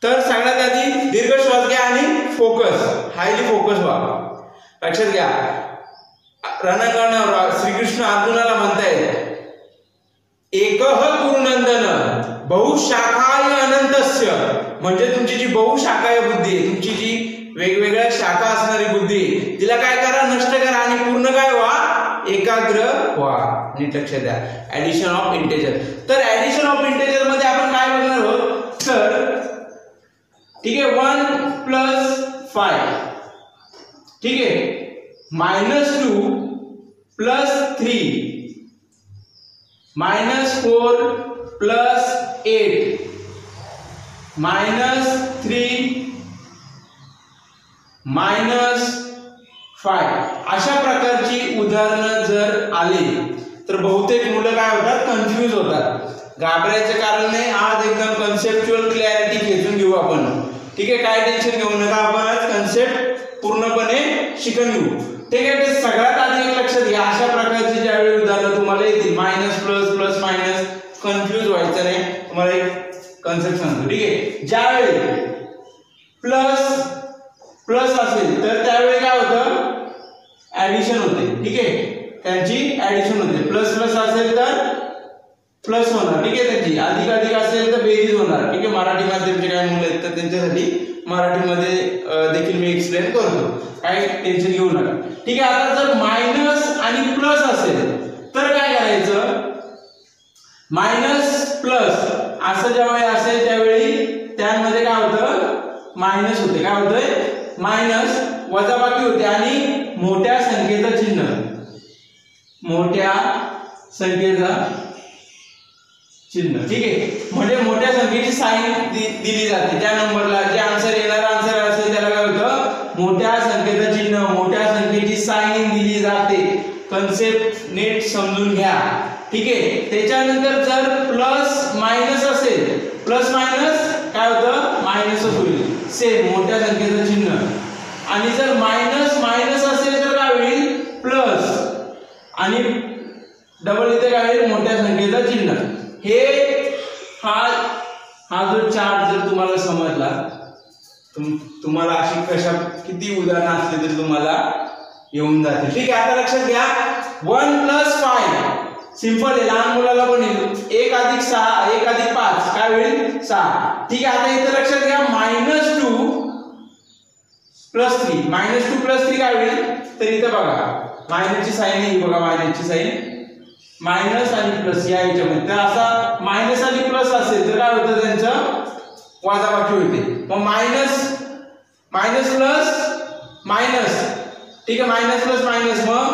तर सगळ्यात आधी दीर्घ श्वास घ्या आणि फोकस, हायली फोकस व्हा. लक्षात घ्या, रणांगणावर श्रीकृष्ण अर्जुनाला म्हणतायत एकह गुरुनंदन बहुशाखाय अनंतस्य, म्हणजे तुमची जी बहुशाखाय बुद्धी आहे, तुमची जी वेगवेगळ्या शाखा असणारी बुद्धी, तिला काय करा, नष्ट करा आणि पूर्ण काय व्हा, एकाग्र व्हा. नीट लक्ष द्या. Addition of integer. तर ऍडिशन ऑफ इंटेजर मध्ये आपण काय बघणार आहोत, तर ठीक आहे, 1 + 5, ठीक आहे, -2 + 3 -4 + 8 -3 -5 अशा प्रकारची उदाहरणं जर आली तर बहुतेक मुलं काय होतात, कन्फ्यूज होतात. घाबरायचं कारण नाही. आज एकदम कन्सेप्च्युअल क्लॅरिटी घेऊन घेऊ आपण. ठीक आहे, काय टेन्शन घेऊ नका, आपण आज कन्सेप्ट पूर्णपणे शिकून घेऊ. ठीक आहे. ते सगळ्यात आधी एक लक्षात घ्या, अशा प्रकारची ज्यावेळी उदाहरणं तुम्हाला येतील, minus plus plus minus, confuse व्हायचं नाही. तुम्हाला एक कन्सेप्ट सांगतो. ठीक आहे, ज्यावेळी प्लस प्लस असेल तर त्यावेळी काय होतं, ऍडिशन होते. ठीक आहे, त्यांची ऍडिशन होते. प्लस प्लस असेल तर प्लस होणार. ठीक आहे, त्यांची अधिक अधिक असेल तर बेरीज होणार. ठीक आहे, मराठी माध्यमचे काय मुलं आहेत तर त्यांच्यासाठी मराठीमध्ये देखील मी एक्सप्लेन करतो, काय टेन्शन घेऊ नका. ठीक आहे. आता जर मायनस आणि प्लस असेल तर काय करायचं, मायनस प्लस असं ज्यावेळी असेल त्यावेळी त्यामध्ये काय होतं, मायनस होते. काय होतंय, मायनस, वजाबाकी होते आणि मोठ्या संख्येचं चिन्ह, मोठ्या संख्येचा चिन्ह. ठीक आहे, म्हणजे मोठ्या संख्येची साइन दिली जाते त्या नंबरला. जे आन्सर येणार आन्सर असेल त्याला काय होतं, मोठ्या संख्येचं चिन्ह, मोठ्या संख्येची साइन दिली जाते. कन्सेप्ट नीट समजून घ्या. ठीक आहे. त्याच्यानंतर जर प्लस मायनस असेल, प्लस मायनस काय होतं, मायनसच होईल. सेम मोठ्या संख्येचं चिन्ह. आणि जर मायनस मायनस असेल तर काय होईल, प्लस, आणि डबल इथे काय होईल, मोठ्या संख्येचं चिन्ह. हे हा जो चार्ट जर तुम्हाला समजला, तुम्हाला अशी कशा किती उदाहरणं असली तरी तुम्हाला येऊन जातील. ठीक आहे. आता लक्षात घ्या, 1 + 5 सिंपल आहे, लहान मुलाला पण येईल. 1 + 6 1 + 5 काय होईल, 6. ठीक आहे. आता इथे लक्षात घ्या, -2 + 3 -2 + 3 काय होईल, तर इथे बघा मायनसची साइन आहे, बघा मायनसची साइन, मायनस आणि प्लस या ह्याच्यामध्ये. तर असा मायनस आणि प्लस असेल तर काय होतं, त्यांचं वजाबाकी होते. मग मायनस मायनस प्लस मायनस. ठीक आहे, मायनस प्लस मायनस, मग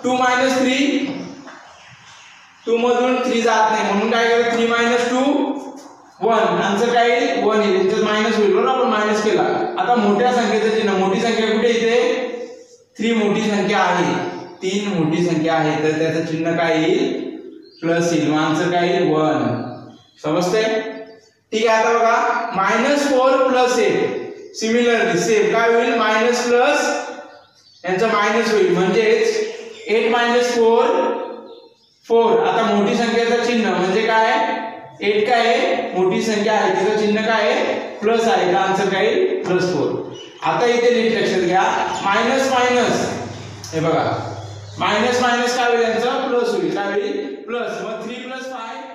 2 - 3, 2 मधून 3 जात नाही म्हणून काय करायचं, 3 - 2 1, आन्सर काय येईल, 1 येईल. इथे मायनस होईल, बरोबर, आपण मायनस केला. आता मोठ्या संख्येचं चिन्ह, मोठी संख्या कुठे येते, 3 मोठी संख्या आहे, 3 मोठी संख्या आहे, तर त्याचं चिन्ह काय येईल, प्लस येईल. आन्सर काय येईल, 1. समजतंय. ठीक आहे. आता बघा, -4 + 8 सिमिलरली सेम काय होईल, मायनस प्लस यांचा मायनस होईल, म्हणजेच 8 - 4 4. आता मोठी संख्येचं चिन्ह म्हणजे काय, 8 काय आहे, मोठी संख्या आहे, तिचं चिन्ह काय आहे, प्लस आहे, तर आन्सर काय येईल, +4. आता इथे नीट लक्षात घ्या, मायनस मायनस, हे बघा मायनस मायनस काय होईल, यांचा प्लस होईल. काय होईल, प्लस. मग 3 + 5